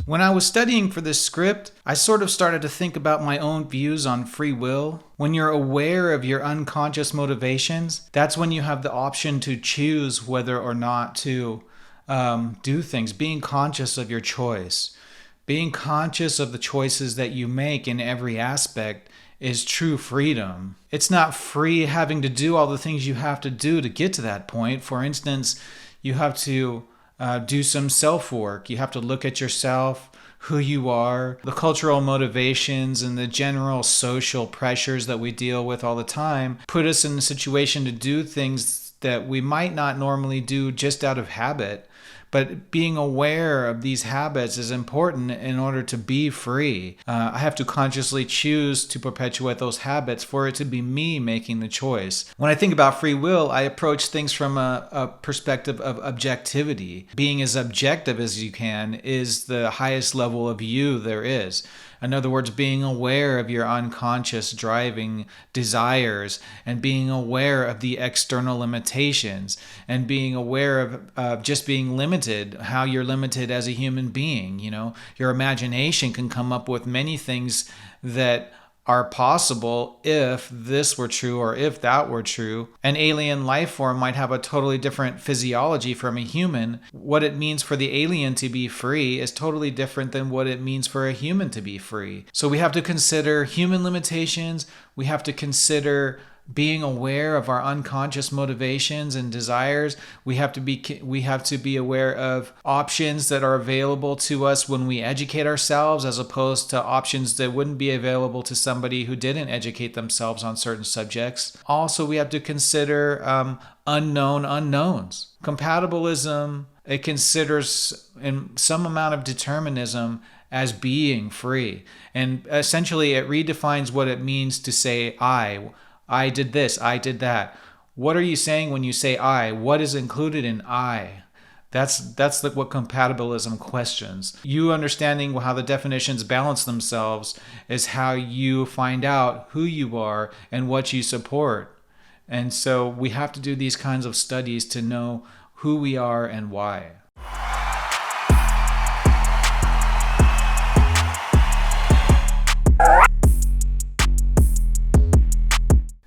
When I was studying for this script, I sort of started to think about my own views on free will. When you're aware of your unconscious motivations, that's when you have the option to choose whether or not to do things. Being conscious of your choice, being conscious of the choices that you make in every aspect is true freedom. It's not free having to do all the things you have to do to get to that point. For instance, you have to do some self-work. You have to look at yourself, who you are, the cultural motivations and the general social pressures that we deal with all the time put us in a situation to do things that we might not normally do just out of habit. But being aware of these habits is important in order to be free. I have to consciously choose to perpetuate those habits for it to be me making the choice. When I think about free will, I approach things from a perspective of objectivity. Being as objective as you can is the highest level of you there is. In other words, being aware of your unconscious driving desires and being aware of the external limitations and being aware of just being limited, how you're limited as a human being. You know, your imagination can come up with many things that are possible if this were true or if that were true. An alien life form might have a totally different physiology from a human. What it means for the alien to be free is totally different than what it means for a human to be free. So we have to consider human limitations. We have to consider being aware of our unconscious motivations and desires. We have to be aware of options that are available to us when we educate ourselves, as opposed to options that wouldn't be available to somebody who didn't educate themselves on certain subjects. Also, we have to consider unknown unknowns. Compatibilism, it considers in some amount of determinism as being free. And essentially, it redefines what it means to say I did this, I did that. What are you saying when you say I? What is included in I? That's what compatibilism questions. You understanding how the definitions balance themselves is how you find out who you are and what you support. And so we have to do these kinds of studies to know who we are and why.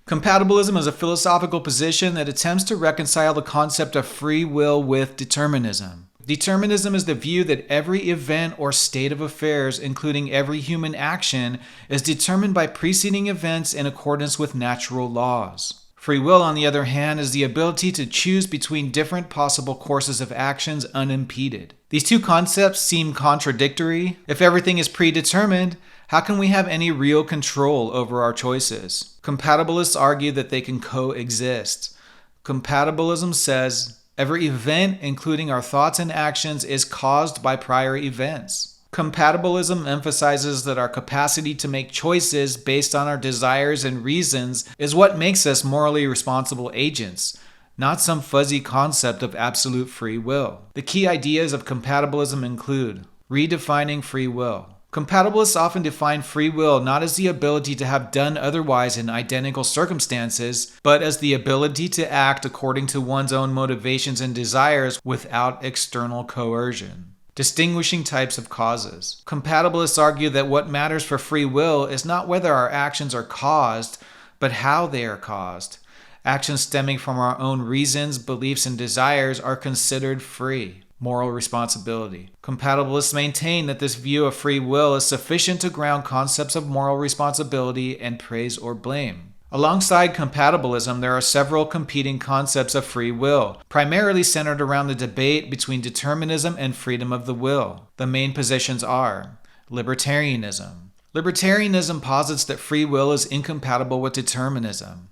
Compatibilism is a philosophical position that attempts to reconcile the concept of free will with determinism. Determinism is the view that every event or state of affairs, including every human action, is determined by preceding events in accordance with natural laws. Free will, on the other hand, is the ability to choose between different possible courses of actions unimpeded. These two concepts seem contradictory. If everything is predetermined, how can we have any real control over our choices? Compatibilists argue that they can coexist. Compatibilism says every event, including our thoughts and actions, is caused by prior events. Compatibilism emphasizes that our capacity to make choices based on our desires and reasons is what makes us morally responsible agents, not some fuzzy concept of absolute free will. The key ideas of compatibilism include redefining free will. Compatibilists often define free will not as the ability to have done otherwise in identical circumstances, but as the ability to act according to one's own motivations and desires without external coercion. Distinguishing types of causes. Compatibilists argue that what matters for free will is not whether our actions are caused, but how they are caused. Actions stemming from our own reasons, beliefs, and desires are considered free. Moral responsibility. Compatibilists maintain that this view of free will is sufficient to ground concepts of moral responsibility and praise or blame. Alongside compatibilism, there are several competing concepts of free will, primarily centered around the debate between determinism and freedom of the will. The main positions are libertarianism. Libertarianism posits that free will is incompatible with determinism.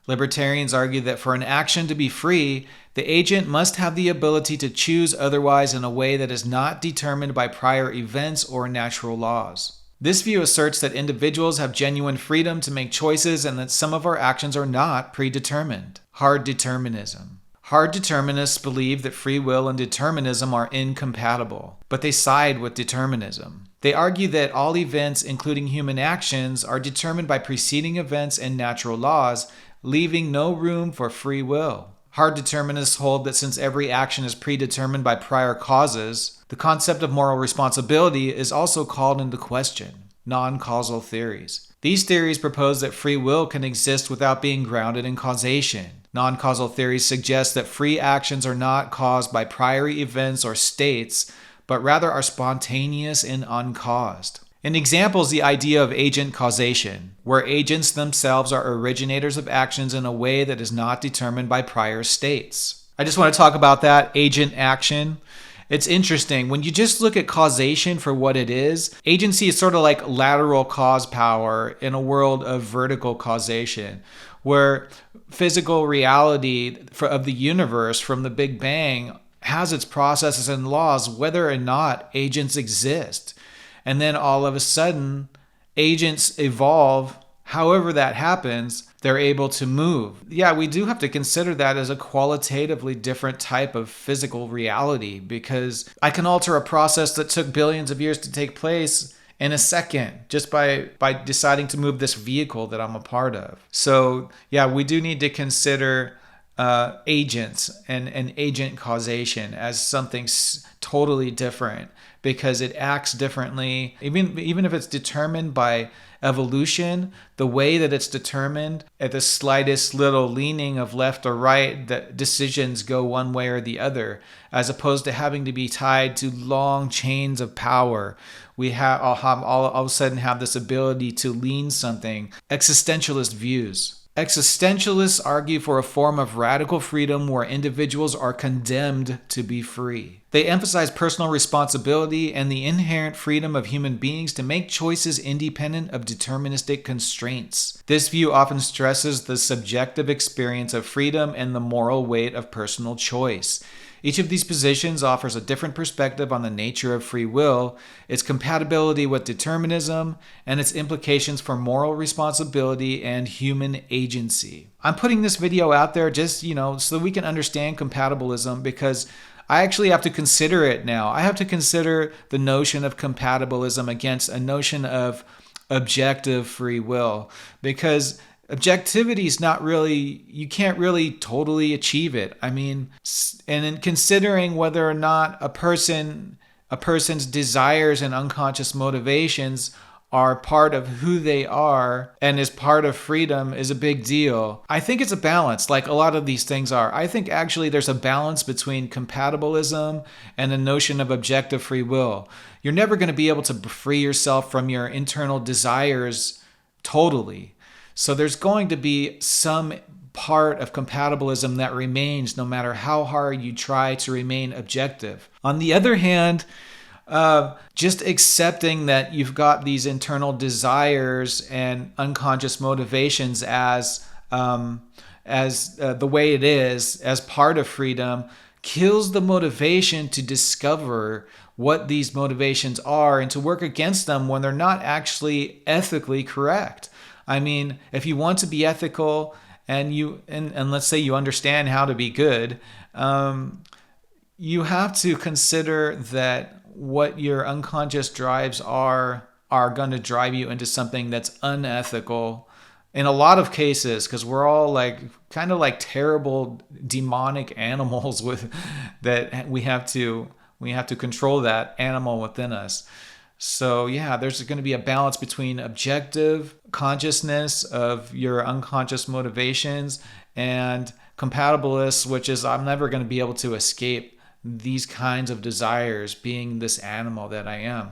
Libertarians argue that for an action to be free, the agent must have the ability to choose otherwise in a way that is not determined by prior events or natural laws. This view asserts that individuals have genuine freedom to make choices and that some of our actions are not predetermined. Hard determinism. Hard determinists believe that free will and determinism are incompatible, but they side with determinism. They argue that all events, including human actions, are determined by preceding events and natural laws, leaving no room for free will. Hard determinists hold that since every action is predetermined by prior causes, the concept of moral responsibility is also called into question. Non-causal theories. These theories propose that free will can exist without being grounded in causation. Non-causal theories suggest that free actions are not caused by prior events or states, but rather are spontaneous and uncaused. An example is the idea of agent causation, where agents themselves are originators of actions in a way that is not determined by prior states. I just want to talk about that, agent action. It's interesting. When you just look at causation for what it is, agency is sort of like lateral cause power in a world of vertical causation, where physical reality of the universe from the Big Bang has its processes and laws whether or not agents exist. And then all of a sudden, agents evolve. However that happens, they're able to move. Yeah, we do have to consider that as a qualitatively different type of physical reality, because I can alter a process that took billions of years to take place in a second just by deciding to move this vehicle that I'm a part of. So yeah, we do need to consider agents and agent causation as something totally different, because it acts differently. Even if it's determined by evolution, the way that it's determined, at the slightest little leaning of left or right, that decisions go one way or the other, as opposed to having to be tied to long chains of power. I'll all of a sudden have this ability to lean something. Existentialist views. Existentialists argue for a form of radical freedom where individuals are condemned to be free. They emphasize personal responsibility and the inherent freedom of human beings to make choices independent of deterministic constraints. This view often stresses the subjective experience of freedom and the moral weight of personal choice. Each of these positions offers a different perspective on the nature of free will, its compatibility with determinism, and its implications for moral responsibility and human agency. I'm putting this video out there just, so we can understand compatibilism, because I actually have to consider it now. I have to consider the notion of compatibilism against a notion of objective free will, because objectivity is not really, you can't really totally achieve it. I mean, and in considering whether or not a person's desires and unconscious motivations are part of who they are and is part of freedom is a big deal. I think it's a balance, like a lot of these things are. I think actually there's a balance between compatibilism and the notion of objective free will. You're never going to be able to free yourself from your internal desires totally. So there's going to be some part of compatibilism that remains no matter how hard you try to remain objective. On the other hand, just accepting that you've got these internal desires and unconscious motivations as the way it is, as part of freedom, kills the motivation to discover what these motivations are and to work against them when they're not actually ethically correct. I mean, if you want to be ethical and let's say you understand how to be good, you have to consider that what your unconscious drives are going to drive you into something that's unethical in a lot of cases, because we're all kind of like terrible demonic animals that we have to control that animal within us. So yeah, there's going to be a balance between objective consciousness of your unconscious motivations and compatibilists, which is I'm never going to be able to escape these kinds of desires being this animal that I am.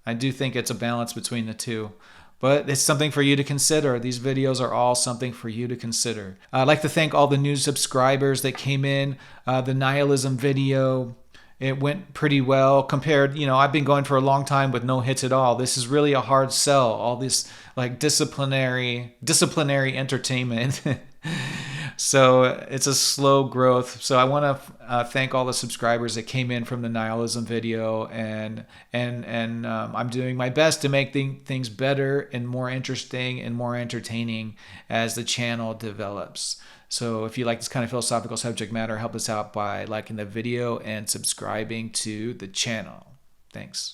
I do think it's a balance between the two, but it's something for you to consider. These videos are all something for you to consider. I'd like to thank all the new subscribers that came in. The nihilism video, it went pretty well compared, I've been going for a long time with no hits at all. This is really a hard sell, all this disciplinary entertainment. So it's a slow growth. So I want to thank all the subscribers that came in from the nihilism video, and I'm doing my best to make things better and more interesting and more entertaining as the channel develops. So if you like this kind of philosophical subject matter, help us out by liking the video and subscribing to the channel. Thanks.